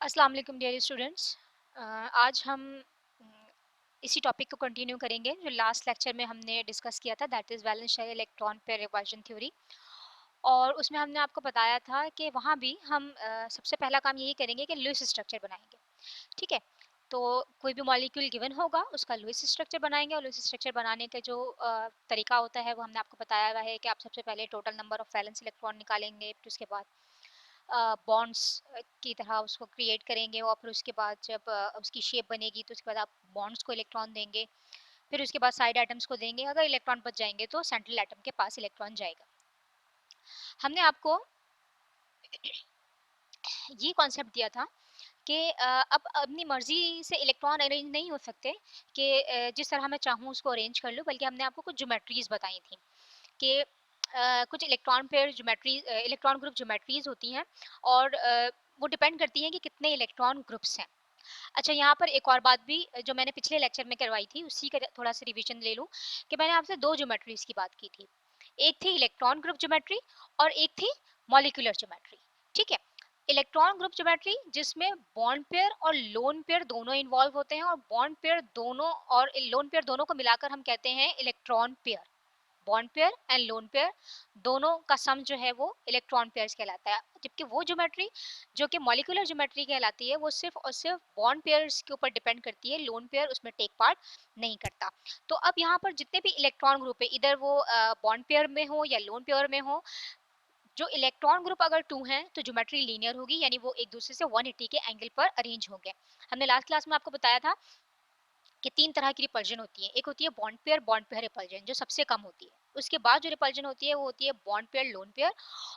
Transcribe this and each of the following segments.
अस्सलाम वालेकुम dear students. आज हम इसी टॉपिक को कंटिन्यू करेंगे जो लास्ट लेक्चर में हमने डिस्कस किया था, that is valence shell electron pair repulsion theory. और उसमें हमने आपको बताया था कि वहाँ भी हम सबसे पहला काम यही करेंगे कि लुईस स्ट्रक्चर बनाएंगे। ठीक है, तो कोई भी मॉलिक्यूल गिवन होगा उसका लुईस स्ट्रक्चर बनाएंगे, और लुईस स्ट्रक्चर बनाने का जो तरीका होता है वो हमने आपको बताया हुआ है कि आप सबसे पहले total number of valence electron निकालेंगे, फिर उसके बाद बॉन्ड्स की तरह उसको क्रिएट करेंगे, और फिर उसके बाद जब उसकी शेप बनेगी तो उसके बाद आप बॉन्ड्स को इलेक्ट्रॉन देंगे, फिर उसके बाद साइड एटम्स को देंगे। अगर इलेक्ट्रॉन बच जाएंगे तो सेंट्रल एटम के पास इलेक्ट्रॉन जाएगा। हमने आपको ये कॉन्सेप्ट दिया था कि अब अपनी मर्जी से इलेक्ट्रॉन अरेंज नहीं हो सकते कि जिस तरह मैं चाहूँ उसको अरेंज कर लूँ, बल्कि हमने आपको कुछ ज्योमेट्रीज बताई थी कि कुछ electron pair geometry, electron group geometries होती हैं, और वो डिपेंड करती हैं कि कितने इलेक्ट्रॉन ग्रुप्स हैं। अच्छा, यहाँ पर एक और बात भी जो मैंने पिछले लेक्चर में करवाई थी उसी का थोड़ा सा रिवीजन ले लूँ कि मैंने आपसे दो ज्योमेट्रीज की बात की थी। एक थी इलेक्ट्रॉन ग्रुप ज्योमेट्री और एक थी मॉलिक्यूलर ज्योमेट्री। ठीक है, इलेक्ट्रॉन ग्रुप ज्योमेट्री जिसमें बॉन्ड पेयर और लोन पेयर दोनों इन्वॉल्व होते हैं, और बॉन्ड पेयर दोनों और लोन पेयर दोनों को मिलाकर हम कहते हैं electron pair. Bond pair and lone pair दोनों का सम जो है वो इलेक्ट्रॉन पेयर्स कहलाता है। जबकि वो ज्योमेट्री जो कि मॉलिक्यूलर ज्योमेट्री कहलाती है वो सिर्फ और सिर्फ बॉन्ड पेयर्स के ऊपर डिपेंड करती है, लोन पेयर उसमें टेक पार्ट नहीं करता। तो अब यहाँ पर जितने भी इलेक्ट्रॉन ग्रुप है, इधर वो बॉन्ड पेयर में हो या लोन पेयर में हो, जो इलेक्ट्रॉन ग्रुप अगर टू हैं तो ज्योमेट्री लीनियर होगी, यानी वो एक दूसरे से 180 के एंगल पर अरेंज होंगे। हमने लास्ट क्लास में आपको बताया था कि तीन तरह की रिपल्जन होती है। एक होती है बॉन्ड पेयर रिपल्जन जो सबसे कम होती है। उसके बाद जो रिपल्जन होती है वो होती है बॉन्ड पेयर लोन पेयर,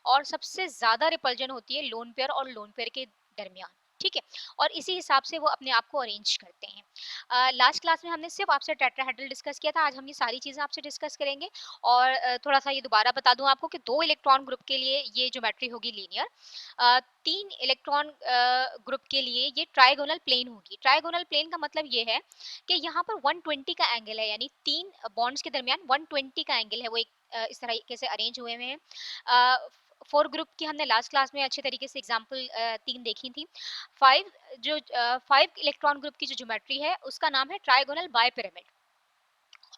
और सबसे ज्यादा रिपल्जन होती है लोन पेयर और लोन पेयर के दरमियान। ठीक है, और इसी हिसाब से वो अपने आप को अरेंज करते हैं। लास्ट क्लास में हमने सिर्फ आपसे टेट्राहेड्रल डिस्कस किया था, आज हम ये सारी चीजें आपसे डिस्कस करेंगे। और थोड़ा सा ये दोबारा बता दूं आपको कि दो इलेक्ट्रॉन ग्रुप के लिए ये ज्योमेट्री होगी लीनियर, तीन इलेक्ट्रॉन ग्रुप के लिए ये ट्राइगोनल प्लेन होगी। ट्राइगोनल प्लेन का मतलब ये है कि यहाँ पर 120 का एंगल है, यानी तीन बॉन्ड्स के दरमियान 120 का एंगल है, वो एक इस तरीके से अरेंज हुए हुए हैं। फोर ग्रुप की हमने लास्ट क्लास में अच्छे तरीके से एग्जांपल तीन देखी थी। फाइव इलेक्ट्रॉन ग्रुप की जो ज्योमेट्री है उसका नाम है ट्राइगोनल बाय पिरामिड,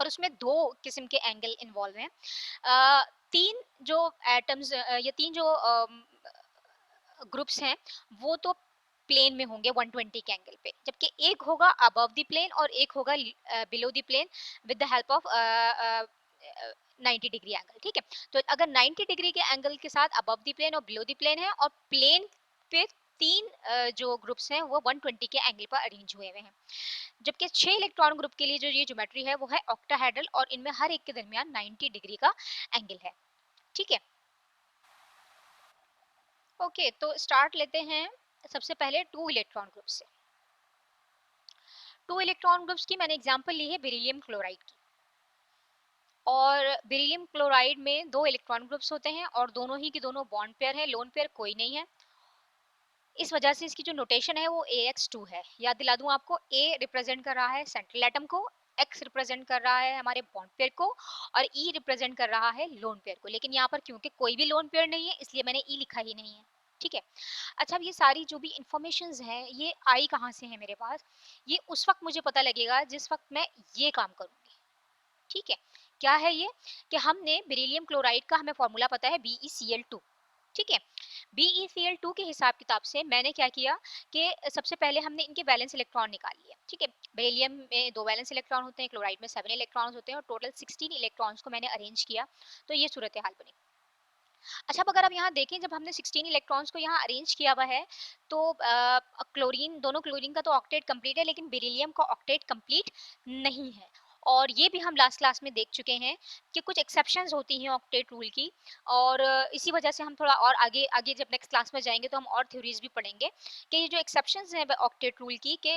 और उसमें दो किस्म के एंगल इन्वॉल्व हैं। तीन जो एटम्स या तीन जो ग्रुप्स हैं वो तो प्लेन में होंगे 120 के एंगल पे, जबकि एक होगा अबव द प्लेन और एक होगा below the plane with the help of 90 degree angle. ठीक है, तो अगर 90 डिग्री के एंगल के साथ अबव द प्लेन और बिलो द प्लेन है, और प्लेन पे तीन जो ग्रुप्स हैं वो 120 के एंगल पर अरेंज हुए हुए हैं। जबकि 6 इलेक्ट्रॉन ग्रुप के लिए जो ये ज्योमेट्री है वो है ऑक्टाहेड्रल, और इनमें हर एक के दरमियान 90 डिग्री का एंगल है। ठीक है, ओके, तो स्टार्ट लेते हैं सबसे पहले टू इलेक्ट्रॉन ग्रुप से। टू इलेक्ट्रॉन ग्रुप्स की मैंने एग्जांपल ली है बेरिलियम क्लोराइड की, और बेरिलियम क्लोराइड में दो इलेक्ट्रॉन ग्रुप्स होते हैं और दोनों ही के दोनों बॉन्ड पेयर है, लोन पेयर कोई नहीं है। इस वजह से इसकी जो नोटेशन है वो AX2 है। याद दिला दूं आपको, A रिप्रेजेंट कर रहा है सेंट्रल एटम को, X रिप्रेजेंट कर रहा है हमारे बॉन्ड पेयर को, और E रिप्रेजेंट कर रहा है लोन पेयर को। लेकिन यहाँ पर क्योंकि कोई भी लोन पेयर नहीं है इसलिए मैंने E लिखा ही नहीं है। ठीक है, अच्छा, अब ये सारी जो भी इंफॉर्मेशंस हैं ये आई कहाँ से है मेरे पास? ये उस वक्त मुझे पता लगेगा जिस वक्त मैं ये काम करूंगी। ठीक है, क्या है ये? कि हमने बेरिलियम क्लोराइड का हमें फॉर्मूला पता है BeCl2। ठीक है, BeCl2 के हिसाब किताब से मैंने क्या किया कि सबसे पहले हमने इनके वैलेंस इलेक्ट्रॉन निकाल लिए। ठीक है, बेरिलियम में दो वैलेंस इलेक्ट्रॉन होते हैं, क्लोराइड में 7 इलेक्ट्रॉन्स होते हैं, और टोटल 16 इलेक्ट्रॉन्स को मैंने अरेंज किया। तो ये सूरत हाल बनी। अच्छा, अब अगर आप यहाँ देखें, जब हमने 16 इलेक्ट्रॉन्स को यहाँ अरेंज किया हुआ है तो क्लोरीन, दोनों क्लोरीन का तो ऑक्टेट कंप्लीट है, लेकिन बेरिलियम का ऑक्टेट कंप्लीट नहीं है। और ये भी हम लास्ट क्लास में देख चुके हैं कि कुछ एक्सेप्शंस होती हैं ऑक्टेट रूल की, और इसी वजह से हम थोड़ा और आगे आगे जब नेक्स्ट क्लास में जाएंगे तो हम और थ्योरीज भी पढ़ेंगे कि ये जो एक्सेप्शंस हैं ऑक्टेट रूल की, कि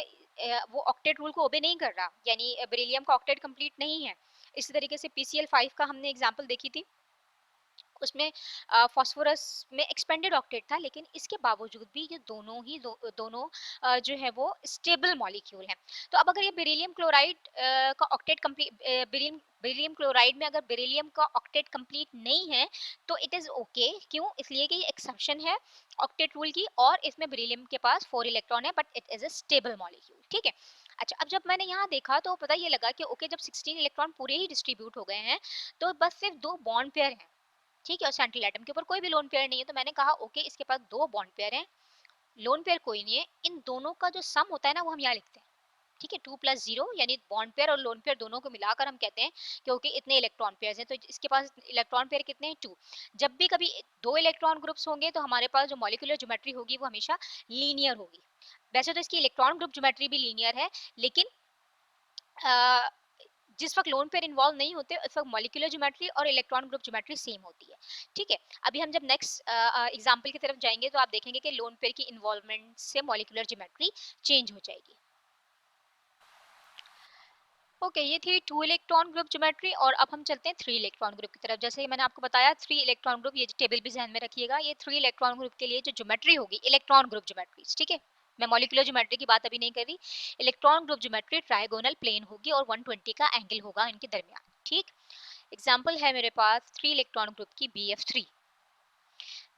वो ऑक्टेट रूल को ओबे नहीं कर रहा, यानी बेरिलियम का ऑक्टेट कंप्लीट नहीं है। इसी तरीके से PCl5 का हमने एग्जाम्पल देखी थी, उसमें फास्फोरस में एक्सपेंडेड ऑक्टेट था, लेकिन इसके बावजूद भी ये दोनों जो है वो स्टेबल मॉलिक्यूल हैं। तो अब अगर ये बेरिलियम क्लोराइड का octet complete beryllium beryllium chloride में अगर बेरिलियम का ऑक्टेट कंप्लीट नहीं है तो इट इज ओके। क्यों? इसलिए कि ये एक्सेप्शन है ऑक्टेट रूल की, और इसमें बेरिलियम के पास 4 इलेक्ट्रॉन है, but it is a stable molecule. ठीक है। अच्छा, अब जब मैंने यहाँ देखा तो पता ये लगा कि ओके, जब 16 इलेक्ट्रॉन पूरे ही डिस्ट्रीब्यूट हो गए हैं तो बस सिर्फ 2 बॉन्ड पेयर हैं। ठीक है, और सेंट्रल एटम के ऊपर कोई भी लोन पेयर नहीं है, तो मैंने कहा ओके, इसके पास 2 बॉन्ड पेयर हैं, लोन पेयर कोई नहीं है, इन दोनों का जो सम होता है ना वो हम यहाँ लिखते हैं। ठीक है, 2 + 0 यानी बॉन्ड पेयर और लोन पेयर दोनों को मिलाकर हम कहते हैं क्योंकि इतने इलेक्ट्रॉन पेयर्स हैं, तो इसके पास इलेक्ट्रॉन पेयर कितने हैं? 2। जब भी कभी 2 इलेक्ट्रॉन ग्रुप्स होंगे तो हमारे पास जो मॉलिक्यूलर ज्योमेट्री होगी वो हमेशा लीनियर होगी। वैसे तो इसकी इलेक्ट्रॉन ग्रुप ज्योमेट्री भी लीनियर है, लेकिन अ, जिस वक्त लोन पेयर इन्वॉल्व नहीं होते उस वक्त मॉलिक्यूलर ज्योमेट्री और इलेक्ट्रॉन ग्रुप ज्योमेट्री सेम होती है। ठीक है, अभी हम जब नेक्स्ट एग्जांपल की तरफ जाएंगे तो आप देखेंगे कि लोन पेयर की इन्वॉल्वमेंट से मॉलिक्यूलर ज्योमेट्री चेंज हो जाएगी। ओके, ये थी 2 इलेक्ट्रॉन ग्रुप ज्योमेट्री, और अब हम चलते हैं 3 इलेक्ट्रॉन ग्रुप की तरफ। जैसे मैंने आपको बताया 3 इलेक्ट्रॉन ग्रुप, ये टेबल भी ध्यान में रखिएगा, ये 3 इलेक्ट्रॉन ग्रुप के लिए जो ज्योमेट्री होगी इलेक्ट्रॉन ग्रुप ज्योमेट्री। ठीक है, मैं मॉलिक्यूलर ज्योमेट्री की बात अभी नहीं कर रही। Electron group geometry trigonal plane होगी और 120 का एंगल होगा इनके दरमियान। ठीक, एग्जाम्पल है मेरे पास 3 इलेक्ट्रॉन ग्रुप की BF3।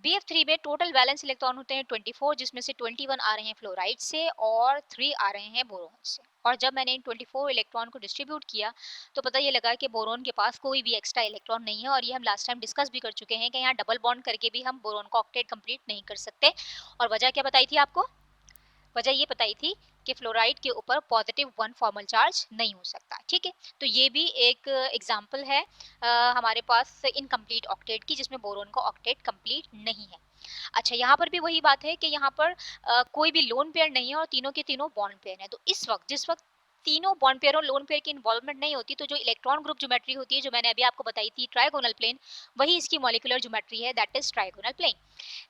BF3 में टोटल वैलेंस इलेक्ट्रॉन होते हैं 24, जिसमें से 21 आ रहे हैं फ्लोराइड से और 3 आ रहे हैं बोरोन से। और जब मैंने इन 24 इलेक्ट्रॉन को डिस्ट्रीब्यूट किया तो पता ये लगा कि बोरोन के पास कोई भी एक्स्ट्रा इलेक्ट्रॉन नहीं है, और ये हम लास्ट टाइम डिस्कस भी कर चुके हैं कि यहाँ डबल बॉन्ड करके भी हम बोरोन का ऑक्टेट कंप्लीट नहीं कर सकते। और वजह क्या बताई थी आपको? वजह ये बताई थी कि फ्लोराइड के ऊपर +1 फॉर्मल चार्ज नहीं हो सकता। ठीक है, तो ये भी एक एग्जांपल है हमारे पास इनकम्प्लीट ऑक्टेट की, जिसमें बोरोन का ऑक्टेट कंप्लीट नहीं है। अच्छा, यहाँ पर भी वही बात है कि यहाँ पर कोई भी लोन पेयर नहीं है और तीनों के तीनों बॉन्ड पेयर है। तो इस वक्त जिस वक्त तीनों बॉन्ड पेयर और लोन पेयर की इन्वॉल्वमेंट नहीं होती तो जो इलेक्ट्रॉन ग्रुप ज्योमेट्री होती है, जो मैंने अभी आपको बताई थी ट्राइगोनल प्लेन, वही इसकी मॉलिक्यूलर ज्योमेट्री है, दैट इज ट्राइगोनल प्लेन।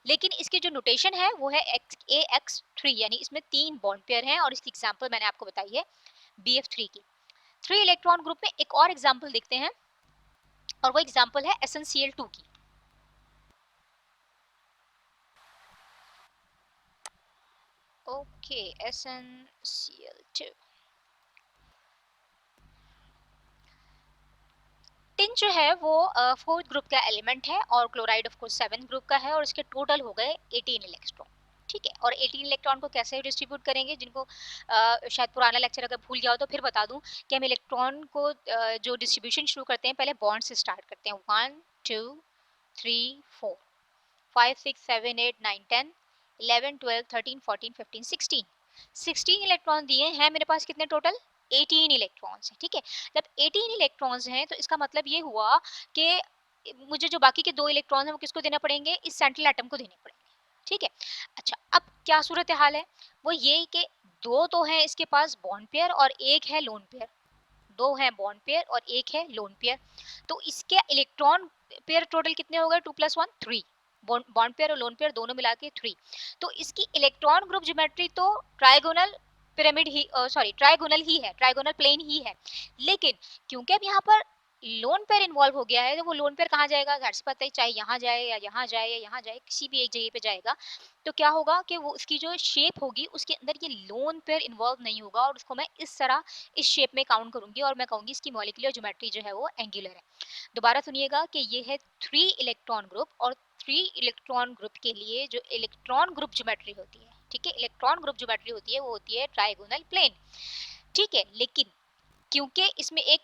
लेकिन इसकी जो नोटेशन है वो है AX3, यानी इसमें 3 बॉन्ड पेयर हैं, और इसकी एग्जांपल मैंने आपको बताई है BF3 की। 3 इलेक्ट्रॉन ग्रुप में एक और एग्जांपल देखते हैं, और वो एग्जांपल है SnCl2 की। Okay, SnCl2। टिन जो है वो 4th ग्रुप का एलिमेंट है, और chloride of course 7th group का है, और इसके टोटल हो गए 18 इलेक्ट्रॉन। ठीक है, और 18 इलेक्ट्रॉन को कैसे डिस्ट्रीब्यूट करेंगे, जिनको शायद पुराना लेक्चर अगर भूल गया हो तो फिर बता दूं कि हम इलेक्ट्रॉन को जो डिस्ट्रीब्यूशन शुरू करते हैं पहले बॉन्ड से स्टार्ट करते हैं। 1 2 3 4 5 6 7 8 9 10 11 12 13 14 15 16 16 इलेक्ट्रॉन दिए हैं मेरे पास। कितने टोटल? 18 इलेक्ट्रॉन्स हैं। ठीक है, जब 18 इलेक्ट्रॉन्स हैं तो इसका मतलब ये हुआ कि मुझे जो बाकी के 2 इलेक्ट्रॉन हैं वो किसको देने पड़ेंगे? इस सेंट्रल एटम को देने पड़ेंगे। ठीक है, अच्छा, अब क्या सूरत हाल है? वो ये कि 2 तो हैं इसके पास बॉन्ड पेयर और 1 है लोन पेयर। 2 हैं बॉन्ड पेयर और 1 है लोन पेयर। तो इसके इलेक्ट्रॉन पेयर टोटल कितने हो गए? 2 + 1 3। बॉन्ड पेयर और लोन पेयर दोनों मिला के 3। तो इसकी इलेक्ट्रॉन ग्रुप ज्योमेट्री तो ट्राइगोनल पिरामिड ही सॉरी ट्राइगोनल ही है, ट्राइगोनल प्लेन ही है। लेकिन क्योंकि अब यहाँ पर लोन पेयर इन्वॉल्व हो गया है तो वो लोन पेयर कहाँ जाएगा? घर से पता है, चाहे यहाँ जाए या यहाँ जाए या यहाँ जाए, किसी भी एक जगह पे जाएगा। तो क्या होगा कि वो उसकी जो शेप होगी उसके अंदर ये लोन पेयर इन्वॉल्व नहीं होगा, और उसको मैं इस तरह इस शेप में काउंट करूंगी, और मैं कहूंगी इसकी मॉलिक्यूलर ज्योमेट्री जो है वो एंगुलर है। दोबारा सुनिएगा कि ये है 3 इलेक्ट्रॉन ग्रुप, और 3 इलेक्ट्रॉन ग्रुप के लिए जो इलेक्ट्रॉन ग्रुप ज्योमेट्री होती है, ठीक है, इलेक्ट्रॉन ग्रुप ज्योमेट्री होती है वो होती है ट्राइगोनल प्लेन। ठीक है, लेकिन क्योंकि इसमें एक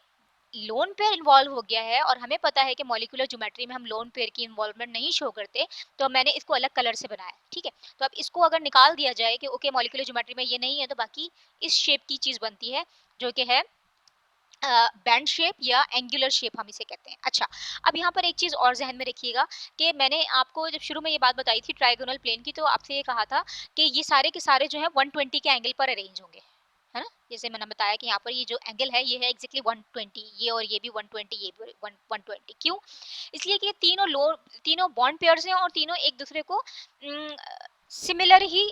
लोन पेयर इन्वॉल्व हो गया है और हमें पता है कि मॉलिक्यूलर ज्योमेट्री में हम लोन पेयर की इन्वॉल्वमेंट नहीं शो करते, तो मैंने इसको अलग कलर से बनाया। ठीक है, तो अब इसको अगर निकाल दिया जाए कि ओके मॉलिक्यूलर ज्योमेट्री में ये नहीं है, तो बाकी इस शेप की चीज बनती है जो कि है बैंड शेप या एंगुलर शेप हम इसे कहते हैं। अच्छा, अब यहाँ पर एक चीज और जहन में रखिएगा कि मैंने आपको जब शुरू में ये बात बताई थी ट्राइगोनल प्लेन की, तो आपसे ये कहा था कि ये सारे के सारे जो है 120 के एंगल पर अरेंज होंगे, है ना? जैसे मैंने बताया कि यहाँ पर ये जो एंगल है ये है एग्जैक्टली 120, ये और ये भी 120, ये भी 120। क्यों? इसलिए कि ये तीनों बॉन्ड पेयर्स हैं और तीनों एक दूसरे को सिमिलर ही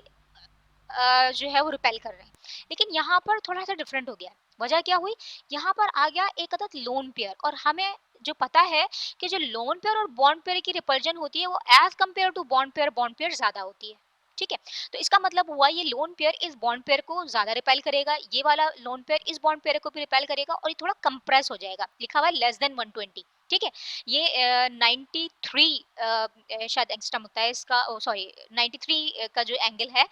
जो है वो रिपेल कर रहे हैं। लेकिन यहाँ पर थोड़ा सा डिफरेंट हो गया। वजह क्या हुई? यहाँ पर आ गया एक अदद लोन पेयर, और हमें जो पता है कि जो लोन पेयर और बॉन्ड पेयर की रिपल्जन होती है वो as compare to bond pair ज्यादा होती है। ठीक है, तो इसका मतलब हुआ ये लोन पेयर इस बॉन्ड पेयर को ज्यादा रिपेल करेगा, ये वाला लोन पेयर इस बॉन्ड पेयर को भी रिपेल करेगा और ये थोड़ा कंप्रेस हो जाएगा, लिखा हुआ है लेस देन 120। ठीक है, ये 93 शायद एंगस्ट्रम होता है इसका, सॉरी 93 का जो एंगल है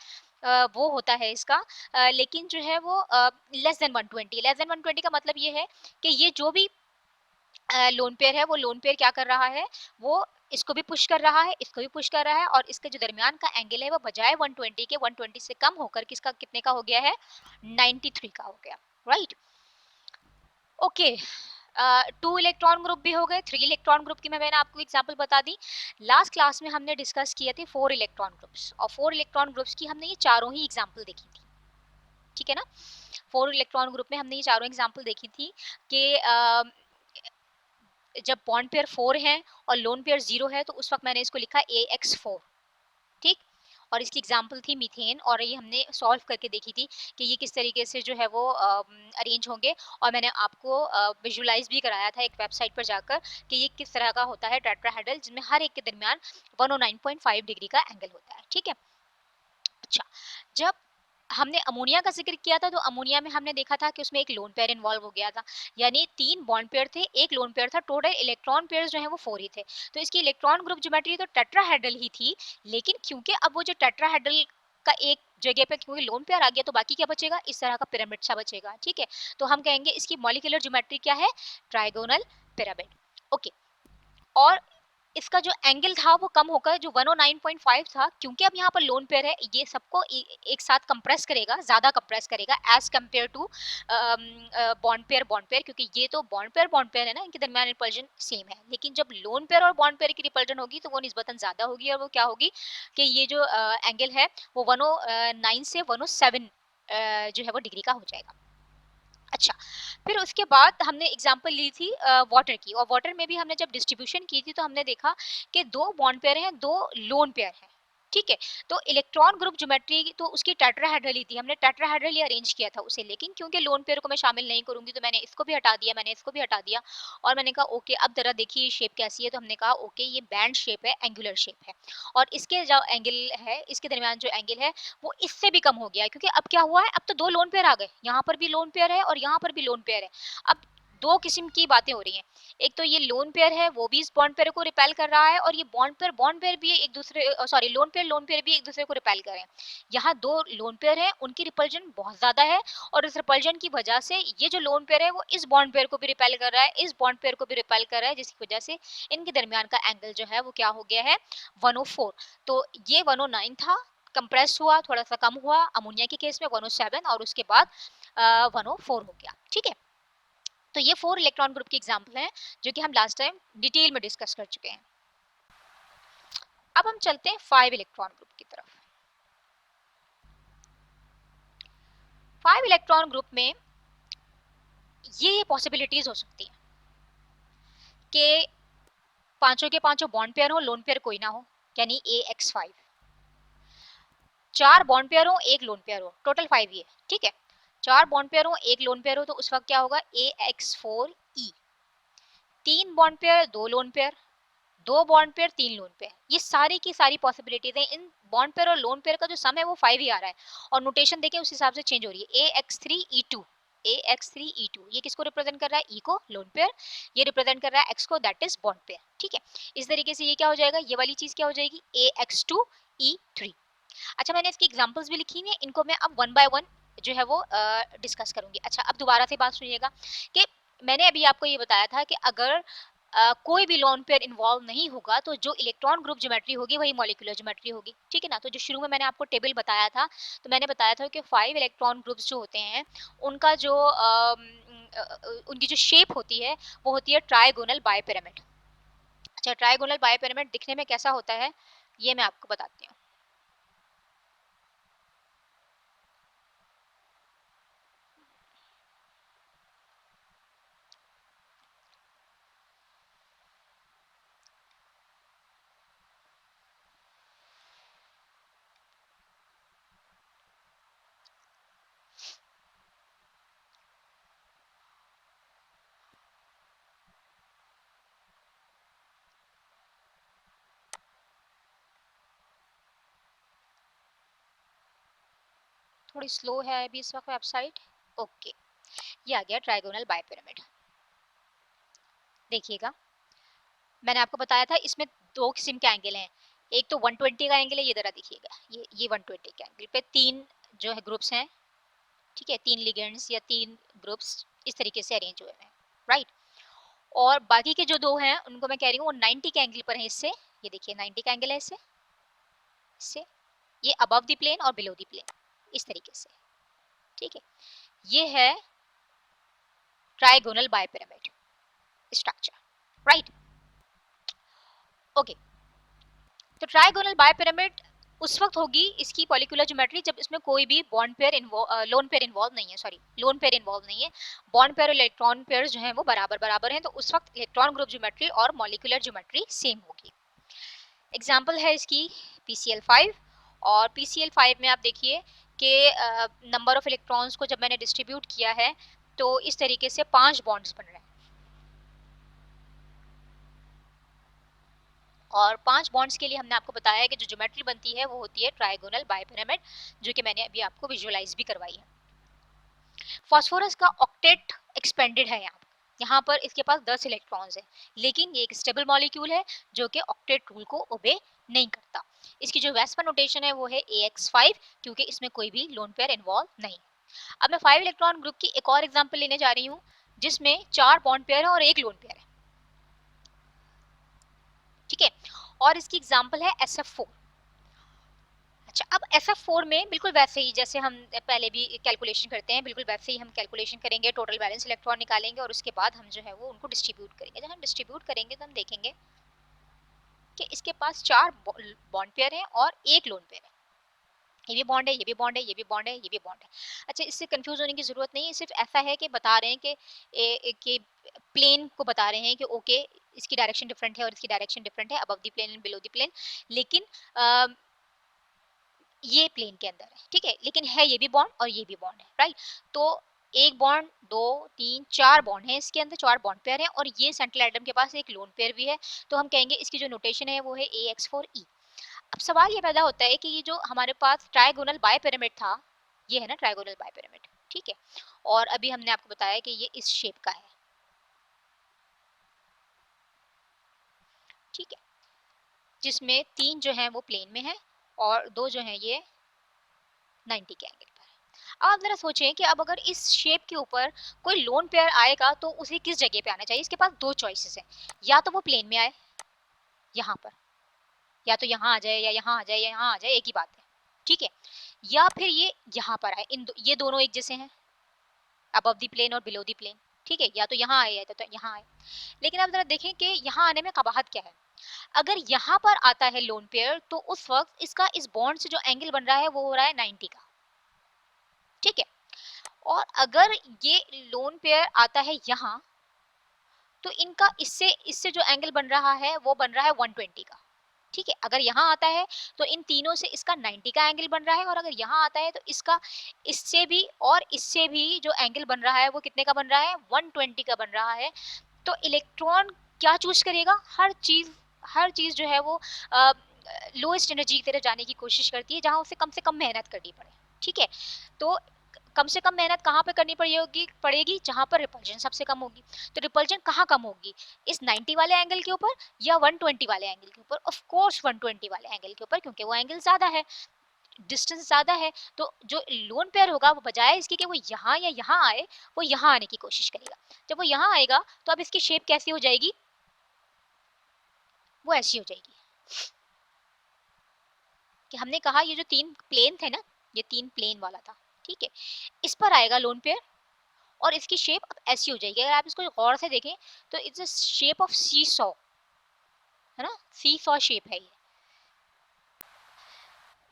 वो होता है इसका, लेकिन जो है वो लेस देन 120, लेस देन 120 का मतलब ये है कि ये जो भी लोन पेयर है वो लोन पेयर क्या कर रहा है, वो इसको भी पुश कर रहा है, इसको भी पुश कर रहा है, और इसके जो दरमियान का एंगल है वो बजाय 120 के 120 से कम होकर किसका कितने का हो गया है, 93 का हो गया। Right, okay. 2 इलेक्ट्रॉन ग्रुप भी हो गए, 3 इलेक्ट्रॉन ग्रुप की मैंने आपको एग्जांपल बता दी। लास्ट क्लास में हमने डिस्कस किए थे 4 इलेक्ट्रॉन ग्रुप्स, और 4 इलेक्ट्रॉन ग्रुप्स की हमने ये चारों ही एग्जांपल देखी थी। ठीक है ना, 4 इलेक्ट्रॉन ग्रुप में हमने ये चारों एग्जांपल देखी थी कि जब बॉन्ड पेयर 4 है और लोन पेयर 0 है तो उस वक्त मैंने इसको लिखा AX4। ठीक, और इसकी एग्जांपल थी मीथेन, और ये हमने सॉल्व करके देखी थी कि ये किस तरीके से जो है वो अरेंज होंगे, और मैंने आपको विजुलाइज भी कराया था एक वेबसाइट पर जाकर कि ये किस तरह का होता है टेट्राहेड्रल, जिसमें हर एक के दरमियान 109.5 डिग्री का एंगल होता है। ठीक है, अच्छा, जब हमने अमोनिया का जिक्र किया था तो अमोनिया में हमने देखा था कि उसमें एक लोन पेयर इन्वॉल्व हो गया था, यानी 3 बॉन्ड पेयर थे, एक लोन पेयर था, टोटल इलेक्ट्रॉन पेयर जो है वो 4 ही थे। तो इसकी इलेक्ट्रॉन ग्रुप ज्योमेट्री तो टेट्राहेड्रल ही थी, लेकिन क्योंकि अब वो जो टेट्राहेड्रल का एक जगह पे क्योंकि लोन पेयर आ गया तो बाकी क्या बचेगा, इस तरह का पिरामिड सा बचेगा। ठीक है, तो हम कहेंगे इसकी मॉलिक्यूलर ज्योमेट्री क्या है, ट्राइगोनल पिरामिड। ओके, और इसका जो एंगल था वो कम होकर जो 109.5 था, क्योंकि अब यहाँ पर लोन पेयर है, ये सबको एक साथ कंप्रेस करेगा, ज्यादा कंप्रेस करेगा as compare to bond pair, क्योंकि ये तो बॉन्ड पेयर है ना, इनके दरमियान रिपल्जन सेम है, लेकिन जब लोन पेयर और बॉन्ड पेयर की रिपल्जन होगी तो वो निस्बतन ज्यादा होगी, और वो क्या होगी कि ये जो एंगल है वो 109 से 107 जो है वो डिग्री का हो जाएगा। अच्छा, फिर उसके बाद हमने एग्जांपल ली थी वाटर की, और वाटर में भी हमने जब डिस्ट्रीब्यूशन की थी तो हमने देखा कि 2 बॉन्ड पेयर हैं, 2 लोन पेयर हैं। ठीक है, तो इलेक्ट्रॉन ग्रुप ज्योमेट्री तो उसकी टेट्राहेड्रल ही थी, हमने टेट्राहेड्रल ही अरेंज किया था उसे, लेकिन क्योंकि लोन पेयर को मैं शामिल नहीं करूंगी तो मैंने इसको भी हटा दिया, मैंने इसको भी हटा दिया, और मैंने कहा ओके अब जरा देखिए ये शेप कैसी है, तो हमने कहा ओके ये बैंड शेप है, एंगुलर शेप है, और इसके जो एंगल है, इसके दरमियान जो एंगल है वो इससे भी कम हो गया है, क्योंकि अब क्या हुआ है, अब तो 2 लोन पेयर आ गए, यहाँ पर भी लोन पेयर है और यहाँ पर भी लोन पेयर है। अब 2 किस्म की बातें हो रही हैं, एक तो ये लोन पेयर है वो भी इस बॉन्ड पेयर को रिपेल कर रहा है, और ये बॉन्ड पेयर भी एक दूसरे सॉरी लोन पेयर भी एक दूसरे को रिपेल कर रहे हैं। यहाँ 2 लोन पेयर है, उनकी रिपल्जन बहुत ज्यादा है, और इस रिपल्जन की वजह से ये जो लोन पेयर है वो इस बॉन्ड पेयर को भी रिपेल कर रहा है, इस बॉन्ड पेयर को भी रिपेल कर रहा है, जिसकी वजह से इनके दरमियान का एंगल जो है वो क्या हो गया है, 104। तो ये 109 था, कंप्रेस हुआ, थोड़ा सा कम हुआ, अमोनिया के केस में 107, और उसके बाद 104 हो गया। ठीक है, तो ये 4 इलेक्ट्रॉन ग्रुप की एग्जांपल हैं जो कि हम लास्ट टाइम डिटेल में डिस्कस कर चुके हैं। अब हम चलते हैं 5 इलेक्ट्रॉन ग्रुप की तरफ। 5 इलेक्ट्रॉन ग्रुप में ये पॉसिबिलिटीज हो सकती हैं कि पांचों के पांचों बॉन्ड पेयर हो, लोन पेयर कोई ना हो, यानी AX5, 4 बॉन्ड पेयर हो, एक लोन पेयर हो, टोटल 5 ही है। ठीक है, 4 बॉन्ड पेयर हो, एक लोन पेयर हो, तो उस वक्त क्या होगा, AX4E, 3 bond pair, 2 lone pair, 2 bond pair, 3 lone pair, ये सारी की सारी पॉसिबिलिटीज हैं। इन बॉन्ड पेयर और लोन पेयर का जो सम है वो 5 ही आ रहा है, और नोटेशन देखें उस हिसाब से चेंज हो रही है। AX3E2, AX3E2 ये किसको रिप्रेजेंट कर रहा है, E को, लोन पेयर, ये रिप्रेजेंट कर रहा है X को, दैट इज बॉन्ड पेयर। ठीक है, इस तरीके से ये क्या हो जाएगा, ये वाली चीज क्या हो जाएगी, AX2E3। अच्छा, मैंने इसकी एग्जांपल्स भी लिखी हुई है, इनको मैं अब वन बाय वन जो है वो डिस्कस करूंगी। अच्छा, अब दोबारा से बात सुनिएगा कि मैंने अभी आपको ये बताया था कि अगर कोई भी लोन पेयर इन्वॉल्व नहीं होगा तो जो इलेक्ट्रॉन ग्रुप ज्योमेट्री होगी वही मॉलिक्यूलर ज्योमेट्री होगी। ठीक है ना, तो जो शुरू में मैंने आपको टेबल बताया था, तो मैंने बताया था कि 5 इलेक्ट्रॉन ग्रुप्स जो होते हैं उनका जो उनकी जो शेप होती है वो होती है ट्राइगोनल बाइपिरामिड। अच्छा, ट्राइगोनल बाइपिरामिड दिखने में कैसा होता है ये मैं आपको बताती हूँ। थोड़ी स्लो है अभी इस वक्त वेबसाइट। ओके, ये आ गया ट्राइगोनल बाइपिरामिड। देखिएगा, मैंने आपको बताया था इसमें दो किस्म के एंगल हैं। एक तो 120 का एंगल है, ये जरा देखिएगा, ये 120 के एंगल पे तीन जो है ग्रुप्स हैं, ठीक है, तीन लिगेंड्स या तीन ग्रुप्स इस तरीके से अरेंज हुए हैं, राइट। और बाकी के जो दो हैं उनको मैं कह रही हूँ वो 90 के एंगल पर है इससे। ये देखिए 90 का एंगल है इससे, इससे ये अबव द प्लेन और बिलो द प्लेन, इस तरीके से, ठीक है। ये है ट्राइगोनल बाइपिरामिड स्ट्रक्चर, राइट। ओके, तो ट्राइगोनल बाइपिरामिड उस वक्त होगी इसकी मॉलिक्यूलर ज्योमेट्री जब इसमें कोई भी bond pair lone pair involve नहीं है, सॉरी लोन पेयर इन्वॉल्व नहीं है, बॉन्ड पेयर और इलेक्ट्रॉन पेयर जो है वो बराबर बराबर हैं, तो उस वक्त इलेक्ट्रॉन ग्रुप ज्योमेट्री और मॉलिक्यूलर ज्योमेट्री सेम होगी। एग्जाम्पल है इसकी PCl5, और PCl5 में आप देखिए कि नंबर ऑफ इलेक्ट्रॉन्स को जब मैंने डिस्ट्रीब्यूट किया है तो इस तरीके से 5 बॉन्ड्स बन रहे हैं, और 5 बॉन्ड्स के लिए हमने आपको बताया है कि जो ज्योमेट्री बनती है वो होती है ट्राइगोनल बाइपिरामिड, जो कि मैंने अभी आपको विजुअलाइज भी करवाई है। फास्फोरस का ऑक्टेट एक्सपेंडेड है यहाँ पर इसके पास 10 इलेक्ट्रॉन्स हैं, लेकिन ये एक स्टेबल मॉलिक्यूल है जो कि ऑक्टेट रूल को ओबे नहीं करता। इसकी जो वेस्पर नोटेशन है वो है AX5, क्योंकि इसमें कोई भी लोन पेयर इन्वॉल्व नहीं। अब मैं 5 इलेक्ट्रॉन ग्रुप की एक और एग्जांपल लेने जा रही हूँ जिसमें 4 बॉन्ड पेयर है और एक लोन पेयर है, ठीक है, और इसकी एग्जांपल है SF4। अच्छा, अब SF4 में बिल्कुल वैसे ही जैसे हम पहले भी कैलकुलेशन करते हैं, बिल्कुल वैसे ही हम कैलकुलेशन करेंगे, टोटल बैलेंस इलेक्ट्रॉन निकालेंगे और उसके बाद हम जो है वो उनको डिस्ट्रीब्यूट करेंगे। जब हम डिस्ट्रीब्यूट करेंगे तो हम देखेंगे कि इसके पास 4 बॉन्ड पेयर हैं और एक लोन पेयर है। ये भी बॉन्ड है, ये भी बॉन्ड है, ये भी बॉन्ड है, ये भी बॉन्ड है। अच्छा, इससे कंफ्यूज होने की जरूरत नहीं है, सिर्फ ऐसा है कि बता रहे हैं कि प्लेन को बता रहे हैं कि ओके इसकी डायरेक्शन डिफरेंट है और इसकी डायरेक्शन डिफरेंट है, above the plane and below the plane, लेकिन ये प्लेन के अंदर है, ठीक है, लेकिन है ये भी बॉन्ड और ये भी बॉन्ड है, राइट। तो एक बॉन्ड, दो, तीन, 4 बॉन्ड है इसके अंदर, 4 बॉन्ड पेयर है, और ये सेंट्रल एटम के पास एक लोन पेयर भी है, तो हम कहेंगे इसकी जो नोटेशन है वो है AX4E। अब सवाल ये पैदा होता है कि ये जो हमारे पास ट्राइगोनल बाइपिरामिड था, ये है ना ट्राइगोनल बाइपिरामिड, ठीक है, और अभी हमने आपको बताया कि ये इस शेप का है, ठीक है, जिसमें 3 जो है वो प्लेन में है और 2 जो है ये 90 के एंगल पर है। अब आप जरा सोचें कि अब अगर इस शेप के ऊपर कोई लोन पेयर आएगा तो उसे किस जगह पे आना चाहिए। इसके पास दो चॉइसेस हैं, या तो वो प्लेन में आए यहाँ पर, या तो यहाँ आ जाए या यहाँ आ जाए या यहाँ आ जाए, एक ही बात है, ठीक है, या फिर ये यहाँ पर आए। ये दोनों एक जैसे हैं, अबव द प्लेन और बिलो द प्लेन, ठीक है, या तो यहाँ आए या तो यहाँ आए। लेकिन आप जरा देखें कि यहाँ आने में कबाहत क्या है। अगर यहाँ पर आता है लोन पेयर तो उस वक्त इसका इस बॉन्ड से जो एंगल बन रहा है वो हो रहा है 90 का, ठीक है, और अगर ये लोन पेयर आता है यहाँ तो इनका इससे इससे जो एंगल बन रहा है वो बन रहा है 120 का, ठीक है। अगर यहाँ आता है तो इन तीनों से इसका 90 का एंगल बन रहा है, और अगर यहाँ आता है तो इसका इससे भी और इससे भी जो एंगल बन रहा है वो कितने का बन रहा है, 120 का बन रहा है। तो इलेक्ट्रॉन क्या चूज करेगा, हर चीज जो है वो लोएस्ट एनर्जी की तरफ जाने की कोशिश करती है जहां उसे कम से कम मेहनत करनी पड़े, ठीक है। तो कम से कम मेहनत कहाँ पे करनी पड़ेगी जहां पर रिपल्जन सबसे कम होगी। तो रिपल्जन कहाँ कम होगी, इस 90 वाले एंगल के ऊपर या 120 वाले एंगल के ऊपर? ऑफ कोर्स 120 वाले एंगल के ऊपर, क्योंकि वो एंगल ज्यादा है, डिस्टेंस ज्यादा है। तो जो लोन पेयर होगा वो बजाय इसके कि वो यहाँ या यहाँ आए, वो यहाँ आने की कोशिश करेगा। जब वो यहाँ आएगा तो अब इसकी शेप कैसी हो जाएगी, वो ऐसी हो जाएगी कि हमने कहा ये जो 3 प्लेन थे ना, ये 3 प्लेन वाला था, ठीक है, इस पर आएगा लोन पेयर और इसकी शेप अब ऐसी हो जाएगी। अगर आप इसको गौर से देखें तो it's a shape of seesaw, है ना, सी सॉ शेप है ये।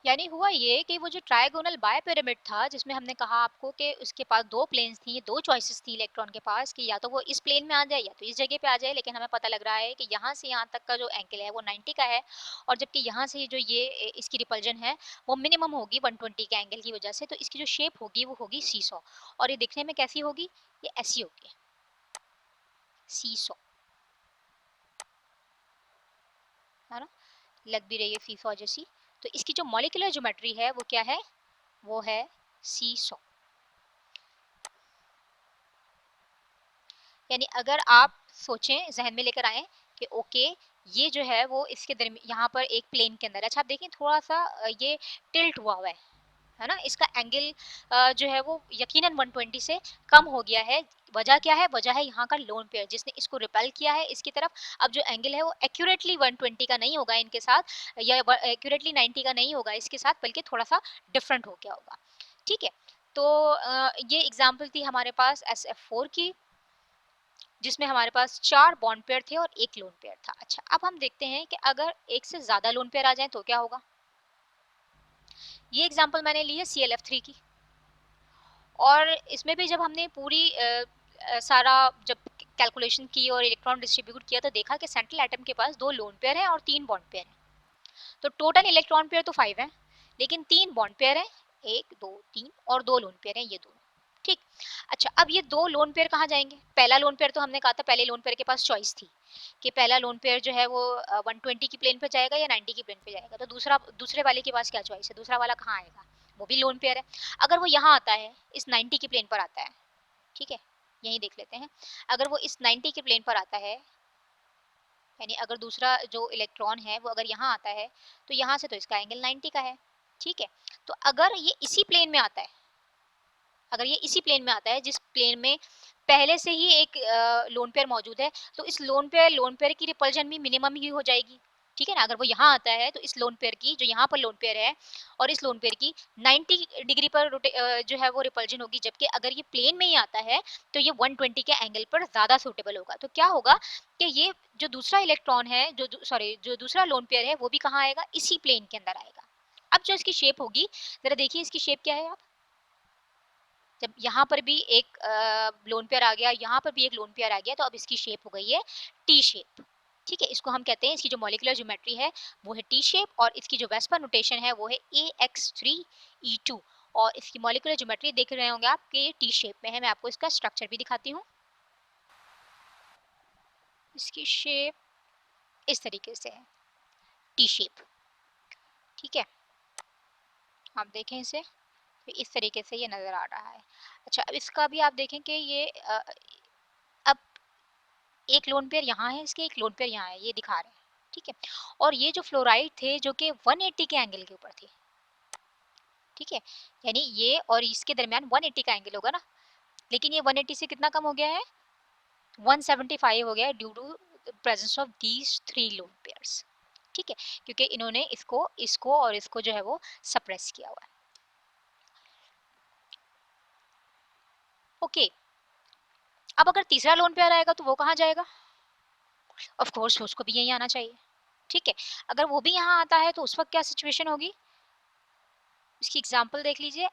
यानी हुआ ये कि वो जो ट्रायगोनल बायपिरामिड था जिसमें हमने कहा आपको कि उसके पास दो प्लेन्स थी, दो चॉइसेस थी इलेक्ट्रॉन के पास कि या तो वो इस प्लेन में आ जाए या तो इस जगह पे आ जाए, लेकिन हमें पता लग रहा है कि यहाँ से यहाँ तक का जो एंगल है वो 90 का है, और जबकि यहाँ से जो ये इसकी रिपल्जन है वो मिनिमम होगी 120 के एंगल की वजह से। तो इसकी जो शेप होगी वो होगी सीसॉ, और ये दिखने में कैसी होगी, ये ऐसी होगी, सीसॉ, है ना, लग भी रही है सीसॉ जैसी। तो इसकी जो मॉलिक्यूलर ज्योमेट्री है वो क्या है, वो है सी सॉ। यानी अगर आप सोचें, जहन में लेकर आए कि ओके ये जो है वो इसके दरमियान यहाँ पर एक प्लेन के अंदर, अच्छा आप देखें थोड़ा सा ये टिल्ट हुआ हुआ है ना, इसका एंगल जो है वो यकीनन 120 से कम हो गया है। वजह क्या है? वजह है यहाँ का लोन पेयर जिसने इसको रिपेल किया है इसकी तरफ। अब जो एंगल है वो एक्यूरेटली 120 का नहीं होगा इनके साथ, या एक्यूरेटली 90 का नहीं होगा इसके साथ, बल्कि थोड़ा सा डिफरेंट हो गया होगा। ठीक है, तो ये एग्जाम्पल थी हमारे पास SF4 की, जिसमें हमारे पास 4 बॉन्ड पेयर थे और 1 लोन पेयर था। अच्छा अब हम देखते हैं कि अगर एक से ज्यादा लोन पेयर आ जाए तो क्या होगा। ये एग्जांपल मैंने ली है ClF3 की, और इसमें भी जब हमने पूरी सारा जब कैलकुलेशन की और इलेक्ट्रॉन डिस्ट्रीब्यूट किया तो देखा कि सेंट्रल एटम के पास 2 लोन पेयर हैं और 3 बॉन्ड पेयर हैं। तो टोटल इलेक्ट्रॉन पेयर तो 5 है, लेकिन 3 बॉन्ड पेयर हैं, 1 2 3, और 2 लोन पेयर हैं, ये दोनों। ठीक। अच्छा अब ये 2 लोन पेयर कहाँ जाएंगे? पहला लोन पेयर तो हमने कहा था पहले लोन पेयर के पास चॉइस थी कि पहला लोन पेयर जो है वो 120 की प्लेन पे जाएगा या 90 की प्लेन पे जाएगा। तो दूसरे वाले के पास क्या चॉइस है? दूसरा वाला कहाँ आएगा? वो भी लोन पेयर है। अगर वो यहाँ आता है, इस 90 की प्लेन पर आता है, ठीक है, यही देख लेते हैं। अगर वो इस 90 की प्लेन पर आता है, यानी अगर दूसरा जो इलेक्ट्रॉन है वो अगर यहाँ आता है, तो यहाँ से तो इसका एंगल 90 का है। ठीक है, तो अगर ये इसी प्लेन में आता है, अगर ये इसी प्लेन में आता है जिस प्लेन में पहले से ही एक लोन पेयर मौजूद है, तो इस लोन पेयर की रिपल्जन भी मिनिमम ही हो जाएगी। ठीक है ना, अगर वो यहाँ आता है तो इस लोन पेयर की, जो यहाँ पर लोन पेयर है, और इस लोन पेयर की 90 डिग्री पर जो है वो रिपल्जन होगी, जबकि अगर ये प्लेन में ही आता है तो ये 120 के एंगल पर ज्यादा सूटेबल होगा। तो क्या होगा कि ये जो दूसरा इलेक्ट्रॉन है, जो दूसरा लोन पेयर है, वो भी कहाँ आएगा? इसी प्लेन के अंदर आएगा। अब जो इसकी शेप होगी, जरा देखिए इसकी शेप क्या है। आप जब यहाँ पर भी एक लोन पेयर आ गया, यहाँ पर भी एक लोन पेयर आ गया, तो अब इसकी शेप हो गई है टी शेप। ठीक है, इसको हम कहते हैं, इसकी जो मॉलिक्यूलर ज्योमेट्री है वो है टी शेप, और इसकी जो वेस्पर नोटेशन है वो है AX3E2, और इसकी मॉलिक्यूलर ज्योमेट्री देख रहे होंगे आप कि टी शेप में है। मैं आपको इसका स्ट्रक्चर भी दिखाती हूँ। इसकी शेप इस तरीके से है, टी शेप। ठीक है, आप देखें इसे, तो इस तरीके से ये नजर आ रहा है। अच्छा अब इसका भी आप देखें कि ये अब एक लोन पेयर यहाँ है, इसके एक लोन पेयर यहाँ है, ये दिखा रहे हैं। ठीक है, और ये जो फ्लोराइड थे जो कि 180 के एंगल के ऊपर थे। ठीक है, यानी ये और इसके दरमियान 180 का एंगल होगा ना, लेकिन ये 180 से कितना कम हो गया है? 175 हो गया है, due to presence of these 3 lone pairs. ठीक है, क्योंकि इन्होंने इसको इसको और इसको जो है वो सप्रेस किया हुआ है। ओके, अब अगर तीसरा लोन पेयर आएगा तो वो कहाँ जाएगा? ऑफ कोर्स उसको भी यही आना चाहिए। ठीक है, अगर वो भी यहाँ आता है तो उस वक्त क्या सिचुएशन होगी? इसकी एग्जांपल देख लीजिए,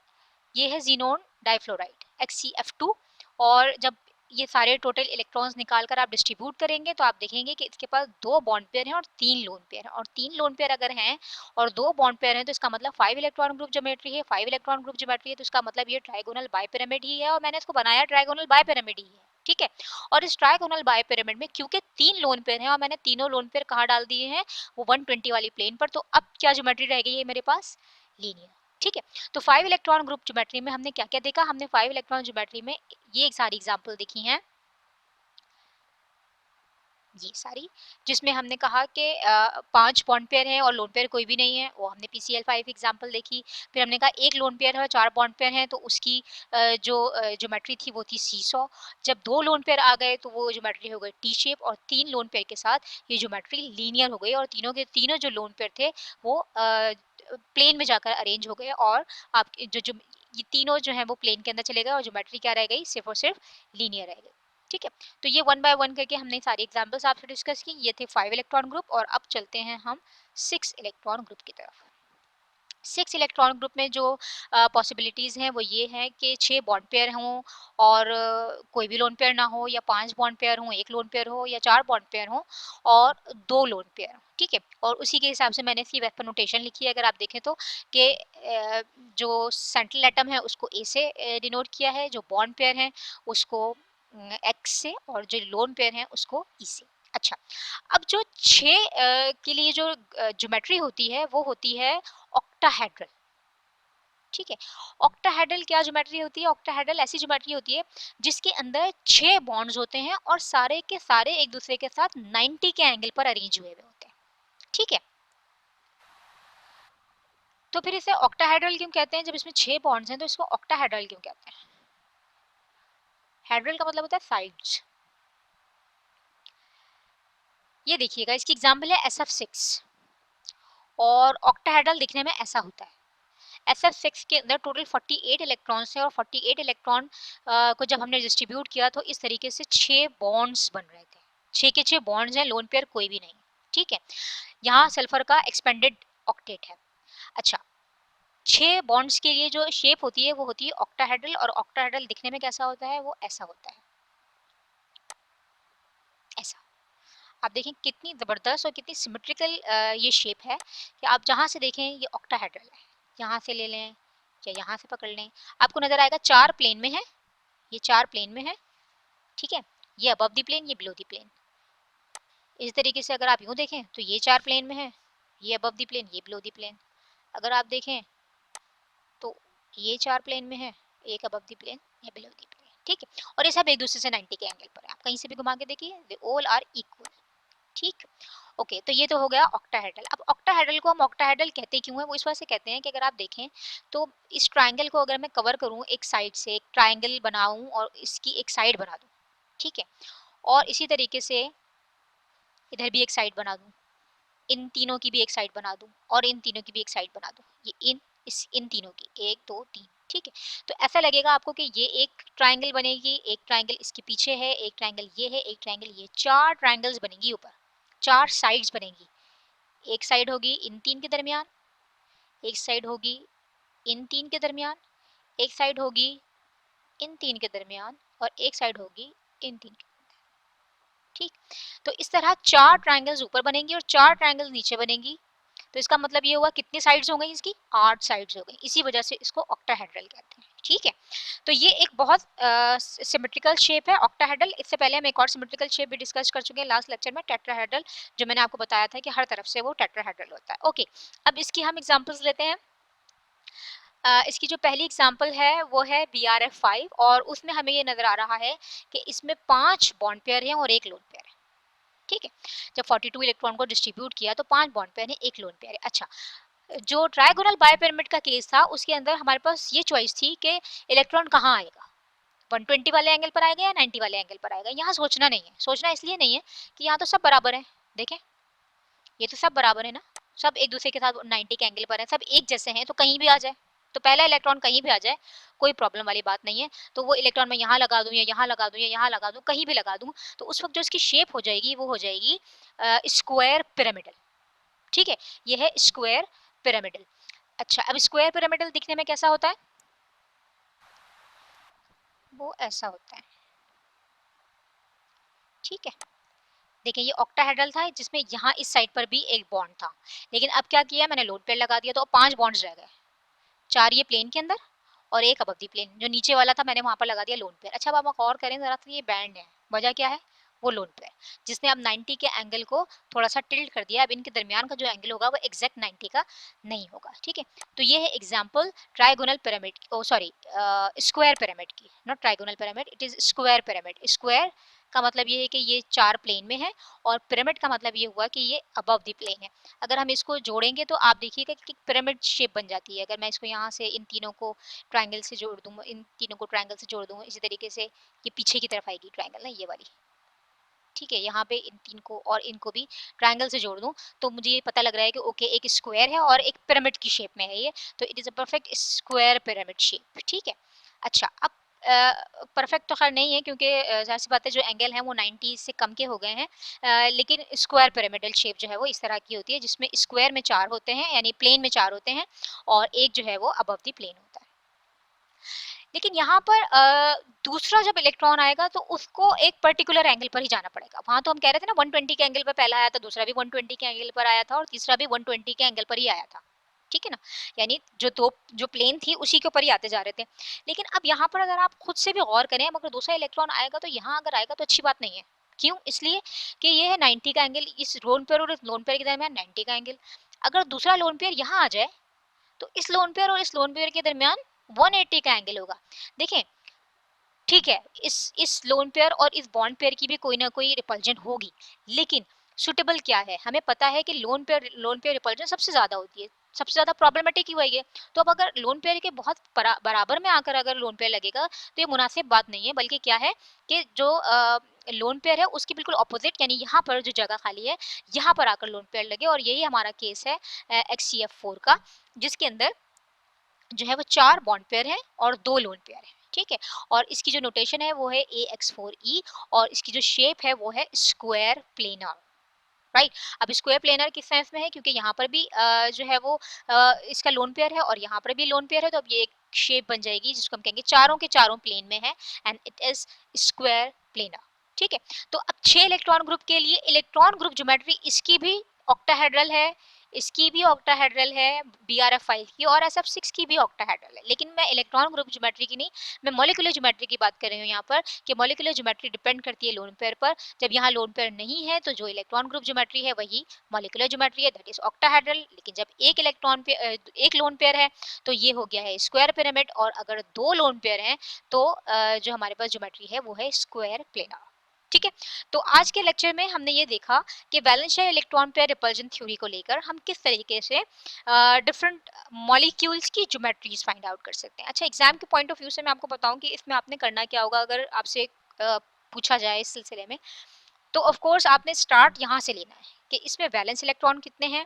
ये है जीनोन डाइफ्लोराइड XCF2, और जब ये सारे टोटल इलेक्ट्रॉन्स निकाल कर आप डिस्ट्रीब्यूट करेंगे तो आप देखेंगे कि इसके पास 2 बॉन्ड पेयर हैं और 3 लोन पेयर हैं, और 3 लोन पेयर अगर हैं और 2 बॉन्ड पेयर हैं तो इसका मतलब 5 इलेक्ट्रॉन ग्रुप ज्योमेट्री है। 5 इलेक्ट्रॉन ग्रुप ज्योमेट्री है तो इसका मतलब ये ट्राइगोनल बाइपिरामिड ही है, और मैंने इसको बनाया ट्राइगोनल बाइपिरामिड ही है। ठीक है, और इस ट्राइगोनल बाइपिरामिड में क्योंकि 3 लोन पेयर हैं और मैंने तीनों लोन पेयर कहाँ डाल दिए हैं? वो 120 वाली प्लेन पर, तो अब क्या ज्योमेट्री रह गई है मेरे पास? लीनियर। ठीक है, तो 5 इलेक्ट्रॉन ग्रुप ज्योमेट्री में हमने क्या क्या देखा? हमने 5 इलेक्ट्रॉन ज्योमेट्री में ये एक सारी एग्जांपल देखी हैं, ये सारी, जिसमें हमने कहा कि 5 बॉन्ड पेयर हैं और लोन पेयर कोई भी नहीं है, वो हमने PCl5 एग्जांपल देखी। फिर हमने कहा एक लोन पेयर है और 4 बॉन्ड पेयर हैं, तो उसकी जो ज्योमेट्री थी वो थी सीसॉ। जब 2 लोन पेयर आ गए तो वो ज्योमेट्री हो गई टी शेप, और 3 लोन पेयर के साथ ये ज्योमेट्री लीनियर हो गई, और तीनों के तीनों जो लोन पेयर थे वो प्लेन में जाकर अरेंज हो गए, और आप जो ये तीनों जो है वो प्लेन के अंदर चले गए, और ज्योमेट्री क्या रह गई? सिर्फ और सिर्फ लीनियर रह गई। ठीक है, तो ये 1 बाय 1 करके हमने सारी एग्जांपल्स आपसे डिस्कस की। ये थे 5 इलेक्ट्रॉन ग्रुप, और अब चलते हैं हम 6 इलेक्ट्रॉन ग्रुप की तरफ। 6 इलेक्ट्रॉन ग्रुप में जो पॉसिबिलिटीज़ हैं वो ये हैं कि 6 बॉन्ड पेयर हों, और कोई भी लोन पेयर ना हो, या 5 बॉन्ड पेयर हों, 1 लोन पेयर हो, या 4 बॉन्ड पेयर हों, और 2 लोन पेयर। ठीक है, और उसी के हिसाब से मैंने इसकी वेक्टर नोटेशन लिखी है, अगर आप देखें तो, कि जो सेंट्रल एटम है उसको A से डिनोट किया है, जो बॉन्ड पेयर हैं उसको X से, और जो लोन पेयर हैं उसको E से। अच्छा, अब जो 6 के लिए जो ज्योमेट्री होती है वो होती है ऑक्टाहेड्रल। ठीक है। ऑक्टाहेड्रल क्या ज्योमेट्री होती है? ऑक्टाहेड्रल ऐसी ज्योमेट्री होती है जिसके अंदर 6 बॉन्ड्स होते हैं और सारे के सारे एक दूसरे के साथ 90 के एंगल पर अरेंज हुए हुए होते हैं। ठीक है। तो फिर इसे ऑक्टाहेड्रल क्यों कहते हैं? जब इसमें 6 बॉन्ड्स हैं तो इसको ऑक्टाहेड्रल क्यों कहते हैं? हेड्रल का मतलब होता है साइड्स। ये देखिएगा, इसकी एग्जांपल है SF6 और ऑक्टाहेड्रल दिखने में ऐसा होता है। SF6 के अंदर टोटल 48 इलेक्ट्रॉन्स हैं और 48 इलेक्ट्रॉन को जब हमने डिस्ट्रीब्यूट किया तो इस तरीके से 6 बॉन्ड्स बन रहे थे। 6 के 6 बॉन्ड्स हैं, लोन पेयर कोई भी नहीं। ठीक है। यहाँ सल्फर का एक्सपेंडेड ऑक्टेट है। अच्छा, 6 बॉन्ड्स के लिए जो शेप होती है वो होती है ऑक्टाहेड्रल, और ऑक्टाहेड्रल दिखने में कैसा होता है? वो ऐसा होता है, ऐसा। आप देखें कितनी ज़बरदस्त और कितनी सिमेट्रिकल ये शेप है कि आप जहाँ से देखें ये ऑक्टाहेड्रल है। यहाँ से ले लें या यहाँ से पकड़ लें, आपको नज़र आएगा 4 प्लेन में है, ये 4 प्लेन में है। ठीक है। ये अबव द प्लेन, ये बिलो द प्लेन। इस तरीके से अगर आप यूँ देखें तो ये 4 प्लेन में है, ये अबव द प्लेन, ये बिलो द प्लेन। अगर आप देखें तो ये 4 प्लेन में है, एक अबव द प्लेन, ये बिलो द प्लेन। ठीक है। और ये सब एक दूसरे से 90 के एंगल पर है। आप कहीं से भी घुमा के देखिए, दे ऑल आर इक्वल। ठीक। ओके, तो ये तो हो गया ऑक्टाहेड्रल। अब ऑक्टाहेड्रल को हम ऑक्टाहेड्रल कहते क्यों हैं? वो इस वजह से कहते हैं कि अगर आप देखें तो इस ट्रायंगल को अगर मैं कवर करूं, एक साइड से एक ट्रायंगल बनाऊं और इसकी एक साइड बना दूं, ठीक है, और इसी तरीके से इधर भी एक साइड बना दूं, इन तीनों की भी एक साइड बना दूं और इन तीनों की भी एक साइड बना दूं, ये इन तीनों की 1 2 3। ठीक है। तो ऐसा लगेगा आपको कि ये एक ट्रायंगल बनेगी, एक ट्रायंगल इसके पीछे है, एक ट्रायंगल ये है, एक ट्रायंगल ये, 4 ट्रायंगल्स बनेंगी ऊपर, 4 साइड्स बनेंगी। एक साइड होगी इन 3 के दरमियान, एक साइड होगी इन 3 के दरमियान, एक साइड होगी इन 3 के दरमियान और एक साइड होगी इन 3 के। ठीक। तो इस तरह 4 ट्रायंगल्स ऊपर बनेंगी और 4 ट्रायंगल्स नीचे बनेंगी। तो इसका मतलब ये हुआ कितनी साइड्स हो गई इसकी? 8 साइड्स हो गई। इसी वजह से इसको ऑक्टाहेड्रल कहते हैं। ठीक है। तो ये एक बहुत सिमेट्रिकल शेप है ऑक्टाहेड्रल। इससे पहले हम एक और सिमेट्रिकल शेप भी डिस्कस कर चुके हैं लास्ट लेक्चर में, टेट्राहेड्रल, जो मैंने आपको बताया था कि हर तरफ से वो टेट्राहेड्रल होता है। ओके, अब इसकी हम एग्जांपल्स लेते हैं। इसकी जो पहली एग्जांपल है वो है BRF5 और उसमें हमें ये नज़र आ रहा है कि इसमें 5 बॉन्ड पेयर हैं और एक लोन पेयर है। ठीक है। जब 42 इलेक्ट्रॉन को डिस्ट्रीब्यूट किया तो 5 बॉन्ड पेयर है, एक लोन पेयर है। अच्छा, जो ट्रायगोनल बायोपिरामिड का केस था उसके अंदर हमारे पास ये चॉइस थी कि इलेक्ट्रॉन कहाँ आएगा, 120 वाले एंगल पर आएगा या 90 वाले एंगल पर आएगा। यहाँ सोचना नहीं है, सोचना इसलिए नहीं है कि यहाँ तो सब बराबर है। देखें, ये तो सब बराबर है ना, सब एक दूसरे के साथ 90 के एंगल पर है, सब एक जैसे हैं, तो कहीं भी आ जाए, तो पहला इलेक्ट्रॉन कहीं भी आ जाए, कोई प्रॉब्लम वाली बात नहीं है। तो वो इलेक्ट्रॉन मैं यहाँ लगा दूं या यहाँ लगा दूं या यहाँ लगा दूं, कहीं भी लगा दूं, तो उस वक्त जो इसकी शेप हो जाएगी वो हो जाएगी स्क्वायर पिरामिडल। ठीक है, ये है स्क्वायर पिरामिडल। अच्छा, अब स्क्वायर पिरामिडल दिखने में कैसा होता है? वो ऐसा होता है। ठीक है। देखिए, ये ऑक्टाहेड्रल था जिसमें यहाँ इस साइड पर भी एक बॉन्ड था, लेकिन अब क्या किया मैंने, लोन पेयर लगा दिया तो 5 बॉन्ड्स रह गए, 4 ये प्लेन के अंदर और एक अबव दी प्लेन। जो नीचे वाला था मैंने वहां पर लगा दिया लोन पेयर। अच्छा, अब आप गौर करें जरा, तो ये बैंड है, वजह क्या है? वो लोन पेयर, जिसने अब 90 के एंगल को थोड़ा सा टिल्ट कर दिया। अब इनके दरमियान का जो एंगल होगा वो एग्जैक्ट 90 का नहीं होगा। ठीक है। तो ये है एग्जांपल ट्राइगोनल पिरामिड, ओ सॉरी, स्क्वायर पिरामिड की, not trigonal pyramid, it is square pyramid. Square का मतलब ये है कि ये 4 प्लेन में है और पिरामिड का मतलब ये हुआ कि ये अबव द प्लेन है। अगर हम इसको जोड़ेंगे तो आप देखिएगा कि पिरामिड शेप बन जाती है। अगर मैं इसको यहाँ से इन तीनों को ट्रायंगल से जोड़ दूँ, इन तीनों को ट्रायंगल से जोड़ दूँ, इसी तरीके से ये पीछे की तरफ आएगी ट्रायंगल ना, ये वाली। ठीक है, यहाँ पे इन तीन को और इनको भी ट्रायंगल से जोड़ दूँ तो मुझे ये पता लग रहा है कि ओके, एक स्क्वायर है और एक पिरामिड की शेप में है ये, तो it is a perfect square pyramid shape. ठीक है। अच्छा, अब परफेक्ट तो खैर नहीं है क्योंकि ज़ाहिर सी बात है जो एंगल हैं वो 90 से कम के हो गए हैं, लेकिन स्क्वायर पिरामिडल शेप जो है वो इस तरह की होती है जिसमें स्क्वायर में 4 होते हैं, यानी प्लेन में 4 होते हैं और एक जो है वो अबव द प्लेन होता है। लेकिन यहाँ पर दूसरा जब इलेक्ट्रॉन आएगा तो उसको एक पर्टिकुलर एंगल पर ही जाना पड़ेगा। वहां तो हम कह रहे थे ना 120 के एंगल पर पहला आया था, दूसरा भी 120 के एंगल पर आया था और तीसरा भी 120 के एंगल पर ही आया था। ठीक है ना, यानी जो प्लेन थी उसी के ऊपर ही आते जा रहे थे। लेकिन अब यहाँ पर अगर आप खुद से भी गौर करें, अगर दूसरा इलेक्ट्रॉन आएगा तो यहाँ अगर आएगा तो अच्छी बात नहीं है। क्यों? इसलिए कि ये है 90 का एंगल, इस लोन पेयर और इस लोन पेयर के दरमियान 90 का एंगल। अगर दूसरा लोन पेयर यहाँ आ जाए तो इस लोन पेयर और इस लोन पेयर के दरमियान 180 का एंगल होगा। देखें, ठीक है, इस लोन पेयर और इस बॉन्ड पेयर की भी कोई ना कोई रिपल्जन होगी, लेकिन सुटेबल क्या है, हमें पता है कि लोन पेयर रिपल्जन सबसे ज्यादा होती है, सबसे ज्यादा प्रॉब्लमेटिक ही वही है। तो अब अगर लोन पेयर के बहुत बराबर में आकर अगर लोन पेयर लगेगा तो ये मुनासिब बात नहीं है, बल्कि क्या है कि जो लोन पेयर है उसकी बिल्कुल ऑपोजिट, यानी यहाँ पर जो जगह खाली है यहाँ पर आकर लोन पेयर लगे, और यही हमारा केस है XCF4 का, जिसके अंदर जो है वो 4 बॉन्ड पेयर हैं और 2 लोन पेयर हैं, ठीक है। और इसकी जो नोटेशन है वो है AX4E, और इसकी जो शेप है वो है स्क्वायर प्लेनर, राइट। अब स्क्वायर प्लेनर किस सेंस में है, क्योंकि यहाँ पर भी जो है वो इसका लोन पेयर है और यहाँ पर भी लोन पेयर है, तो अब ये एक शेप बन जाएगी जिसको हम कहेंगे चारों के चारों प्लेन में है, and it is square planar, ठीक है। तो अब 6 इलेक्ट्रॉन ग्रुप के लिए इलेक्ट्रॉन ग्रुप ज्योमेट्री इसकी भी ऑक्टाहेड्रल है, इसकी भी ऑक्टाहेड्रल है, BRF5 की, और SF6 की भी ऑक्टाहेड्रल है। लेकिन मैं इलेक्ट्रॉन ग्रुप ज्योमेट्री की नहीं, मैं मॉलिक्यूलर ज्योमेट्री की बात कर रही हूँ यहाँ पर, कि मॉलिक्यूलर ज्योमेट्री डिपेंड करती है लोन पेयर पर। जब यहाँ लोन पेयर नहीं है तो जो इलेक्ट्रॉन ग्रुप ज्योमेट्री है वही मॉलिक्यूलर ज्योमेट्री है, दैट इज ऑक्टाहेड्रल। लेकिन जब एक लोन पेयर है तो ये हो गया है स्क्वायर पिरामिड, और अगर 2 लोन पेयर हैं तो जो हमारे पास ज्योमेट्री है वो है स्क्वायर प्लेनर, ठीक है। तो आज के लेक्चर में हमने ये देखा कि valence shell electron pair repulsion theory को लेकर हम किस तरीके से डिफरेंट मॉलिक्यूल्स की ज्योमेट्रीज फाइंड आउट कर सकते हैं। अच्छा, एग्जाम के पॉइंट ऑफ व्यू से मैं आपको बताऊं कि इसमें आपने करना क्या होगा अगर आपसे पूछा जाए इस सिलसिले में। तो ऑफ कोर्स आपने स्टार्ट यहाँ से लेना है कि इसमें वैलेंस इलेक्ट्रॉन कितने हैं,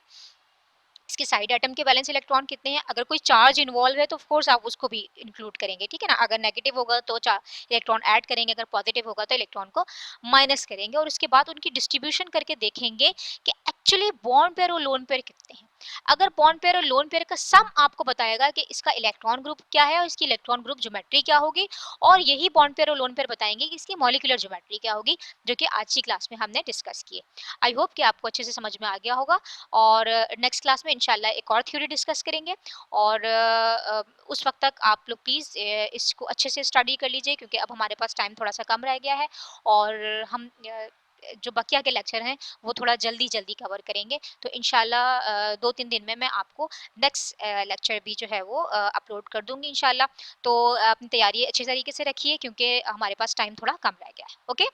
इसके साइड एटम के वैलेंस इलेक्ट्रॉन कितने हैं, अगर कोई चार्ज इन्वॉल्व है तो ऑफ कोर्स आप उसको भी इंक्लूड करेंगे, ठीक है ना। अगर नेगेटिव होगा तो इलेक्ट्रॉन ऐड करेंगे, अगर पॉजिटिव होगा तो इलेक्ट्रॉन को माइनस करेंगे, और उसके बाद उनकी डिस्ट्रीब्यूशन करके देखेंगे कि एक्चुअली बॉन्ड पेयर और लोन पेयर कितने हैं। अगर बॉन्ड पेयर और लोन पेयर का सम आपको बताएगा कि इसका इलेक्ट्रॉन ग्रुप क्या है और इसकी इलेक्ट्रॉन ग्रुप ज्योमेट्री क्या होगी, और यही बॉन्ड पेयर और लोन पेयर बताएंगे कि इसकी मॉलिक्यूलर ज्योमेट्री क्या होगी, जो कि आज की क्लास में हमने डिस्कस किए। आई होप कि आपको अच्छे से समझ में आ गया होगा, और नेक्स्ट क्लास में इंशाल्लाह एक और थ्योरी डिस्कस करेंगे। और उस वक्त तक आप लोग प्लीज़ इसको अच्छे से स्टडी कर लीजिए, क्योंकि अब हमारे पास टाइम थोड़ा सा कम रह गया है, और हम जो बकिया के लेक्चर हैं वो थोड़ा जल्दी जल्दी कवर करेंगे। तो इंशाल्लाह 2-3 दिन में मैं आपको नेक्स्ट लेक्चर भी जो है वो अपलोड कर दूंगी इंशाल्लाह। तो अपनी तैयारी अच्छी तरीके से रखिए, क्योंकि हमारे पास टाइम थोड़ा कम रह गया है। ओके।